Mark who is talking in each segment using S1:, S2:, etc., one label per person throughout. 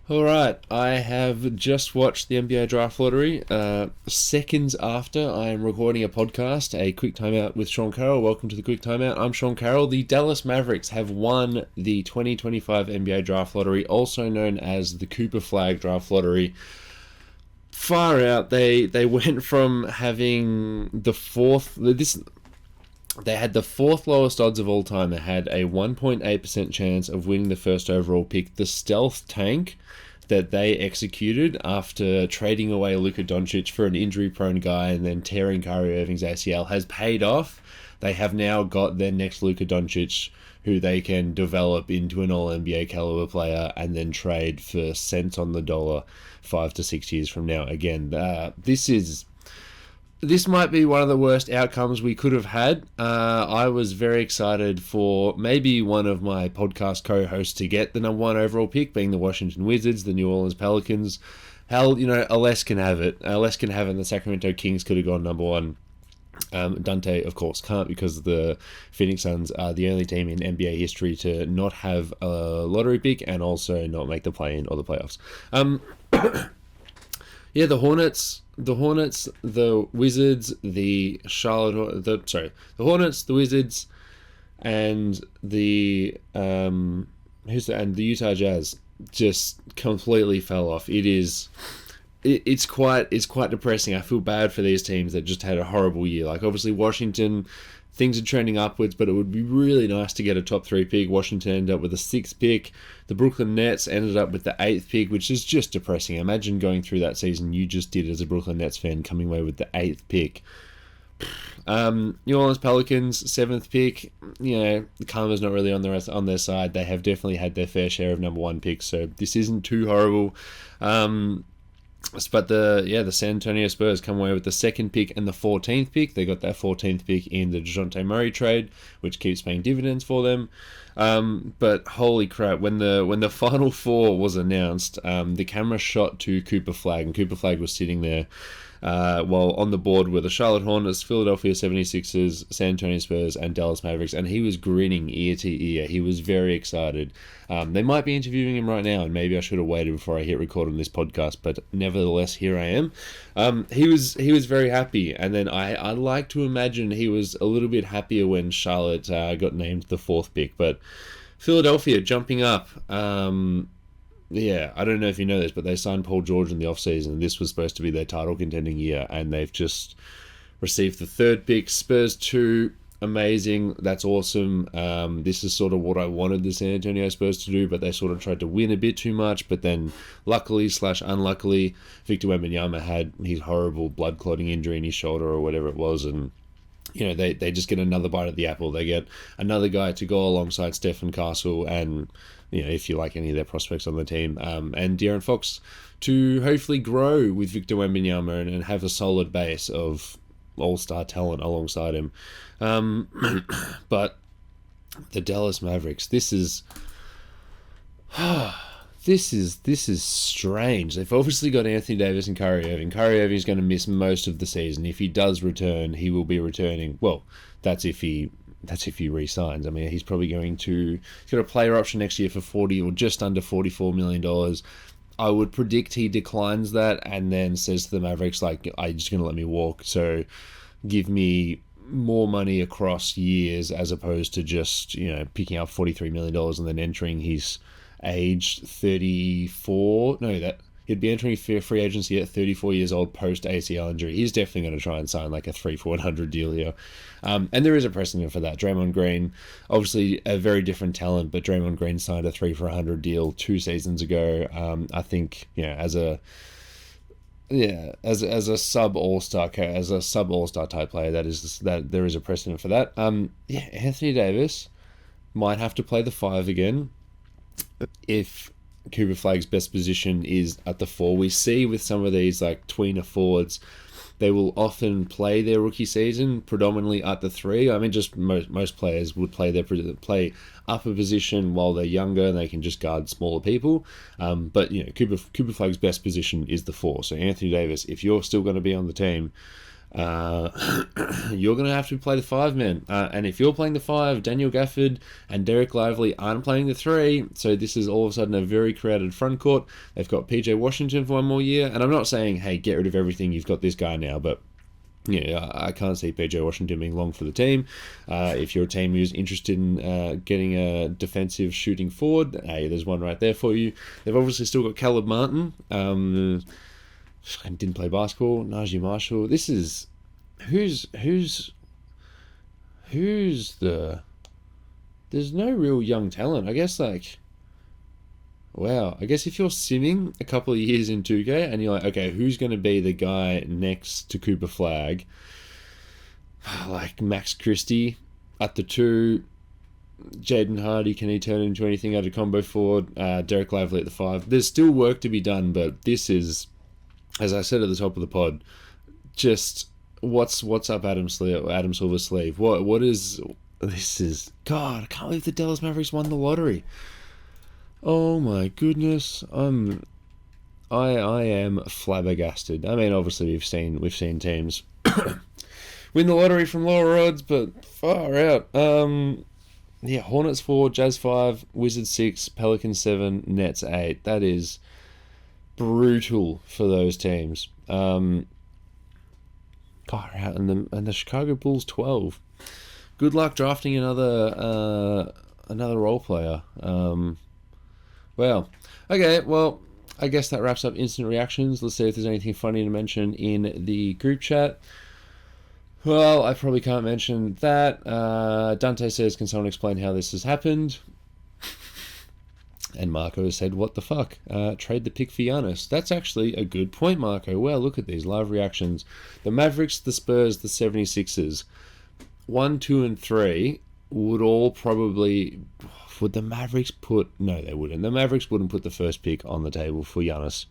S1: All right, I have just watched the NBA Draft Lottery. Seconds after I am recording a podcast, a quick timeout with Sean Carroll. Welcome to the quick timeout. I'm Sean Carroll. The Dallas Mavericks have won the 2025 NBA Draft Lottery, also known as the Cooper Flagg Draft Lottery. Far out. They went from having the fourth. They had the fourth lowest odds of all time. They had a 1.8% chance of winning the first overall pick. The stealth tank that they executed after trading away Luka Doncic for an injury-prone guy and then tearing Kyrie Irving's ACL has paid off. They have now got their next Luka Doncic, who they can develop into an All-NBA caliber player and then trade for cents on the dollar 5 to 6 years from now. Again, this might be one of the worst outcomes we could have had. I was very excited for maybe one of my podcast co-hosts to get the number one overall pick, being the Washington Wizards, the New Orleans Pelicans. Hell, Ales can have it. Ales can have it, and the Sacramento Kings could have gone number one. Dante, of course, can't because the Phoenix Suns are the only team in NBA history to not have a lottery pick and also not make the play-in or the playoffs. Yeah, the Hornets, the Wizards, the Hornets, the Wizards, and the Utah Jazz just completely fell off. It's quite depressing. I feel bad for these teams that just had a horrible year. Like, obviously Washington, things are trending upwards, but it would be really nice to get a top 3 pick. Washington ended up with a 6th pick. The Brooklyn Nets ended up with the 8th pick, which is just depressing. Imagine going through that season you just did as a Brooklyn Nets fan, coming away with the 8th pick. New Orleans Pelicans, 7th pick. The karma's not really on their side. They have definitely had their fair share of number 1 picks, so this isn't too horrible. But the San Antonio Spurs come away with the 2nd pick and the 14th pick. They got that 14th pick in the DeJounte Murray trade, which keeps paying dividends for them. But holy crap, when the Final Four was announced, the camera shot to Cooper Flagg, and Cooper Flagg was sitting there while on the board were the Charlotte Hornets, Philadelphia 76ers, San Antonio Spurs, and Dallas Mavericks, and he was grinning ear to ear. He was very excited. They might be interviewing him right now, and maybe I should have waited before I hit record on this podcast, but nevertheless, here I am. He was very happy, and then I like to imagine he was a little bit happier when Charlotte got named the 4th pick, but Philadelphia jumping up. Yeah, I don't know if you know this, but they signed Paul George in the offseason. This was supposed to be their title contending year, and they've just received the 3rd pick. Spurs 2, amazing. That's awesome. This is sort of what I wanted the San Antonio Spurs to do, but they sort of tried to win a bit too much. But then, luckily/unluckily, Victor Wembanyama had his horrible blood clotting injury in his shoulder or whatever it was, and they just get another bite of the apple. They get another guy to go alongside Stephen Castle and, if you like any of their prospects on the team, and De'Aaron Fox to hopefully grow with Victor Wembanyama and have a solid base of all-star talent alongside him. But the Dallas Mavericks, this is strange. They've obviously got Anthony Davis and Kyrie Irving. Kyrie Irving is going to miss most of the season. If he does return, he will be returning. Well, that's if he re-signs. I mean, he's probably he's got a player option next year for 40 or just under $44 million. I would predict he declines that and then says to the Mavericks, like, "Are you just going to let me walk? So give me more money across years as opposed to just, picking up $43 million and then entering his age 34. No, that he'd be entering free agency at 34 years old post ACL injury. He's definitely going to try and sign like a 3 for 100 deal here. And there is a precedent for that. Draymond Green, obviously a very different talent, but Draymond Green signed a 3 for 100 deal 2 seasons ago. I think, as a sub all-star type player, that there is a precedent for that. Anthony Davis might have to play the 5 again if Cooper Flagg's best position is at the 4. We see with some of these like tweener forwards, they will often play their rookie season predominantly at the 3. I mean, just most players would play upper position while they're younger and they can just guard smaller people. But Cooper Flagg's best position is the 4. So Anthony Davis, if you're still going to be on the team, You're going to have to play the 5 man. And if you're playing the 5, Daniel Gafford and Derek Lively aren't playing the 3. So this is all of a sudden a very crowded front court. They've got PJ Washington for 1 more year. And I'm not saying, hey, get rid of everything. You've got this guy now. But yeah, I can't see PJ Washington being long for the team. If you're a team who's interested in getting a defensive shooting forward, hey, there's one right there for you. They've obviously still got Caleb Martin. Didn't play basketball. Najee Marshall. This is who's the. There's no real young talent. I guess wow. I guess if you're simming a couple of years in 2K and you're like, okay, who's going to be the guy next to Cooper Flagg? Like Max Christie at the 2. Jaden Hardy, can he turn into anything at a combo forward? Derek Lively at the 5. There's still work to be done, but this is, as I said at the top of the pod, just what's up Adam Silver's sleeve? What is this? Is God? I can't believe the Dallas Mavericks won the lottery. Oh my goodness, I am flabbergasted. I mean, obviously we've seen teams win the lottery from lower odds, but far out. Yeah, Hornets 4, Jazz 5, Wizards 6, Pelicans 7, Nets 8. That is brutal for those teams. God, and the Chicago Bulls 12. Good luck drafting another role player. Well, okay, well, I guess that wraps up instant reactions. Let's see if there's anything funny to mention in the group chat. Well, I probably can't mention that. Dante says, can someone explain how this has happened? And Marco said, what the fuck? Trade the pick for Giannis. That's actually a good point, Marco. Well, look at these live reactions. The Mavericks, the Spurs, the 76ers. 1, 2, and 3 would all probably... Would the Mavericks put... No, they wouldn't. The Mavericks wouldn't put the first pick on the table for Giannis.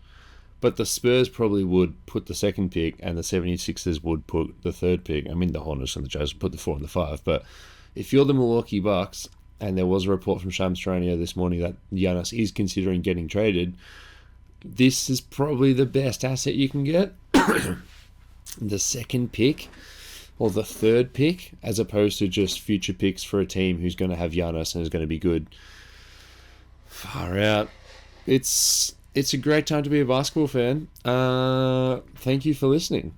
S1: But the Spurs probably would put the second pick, and the 76ers would put the third pick. I mean, the Hornets and the Jazz would put the 4 and the 5. But if you're the Milwaukee Bucks, and there was a report from Shams Charania this morning that Giannis is considering getting traded, this is probably the best asset you can get. The second pick, or the third pick, as opposed to just future picks for a team who's going to have Giannis and is going to be good. Far out. It's a great time to be a basketball fan. Thank you for listening.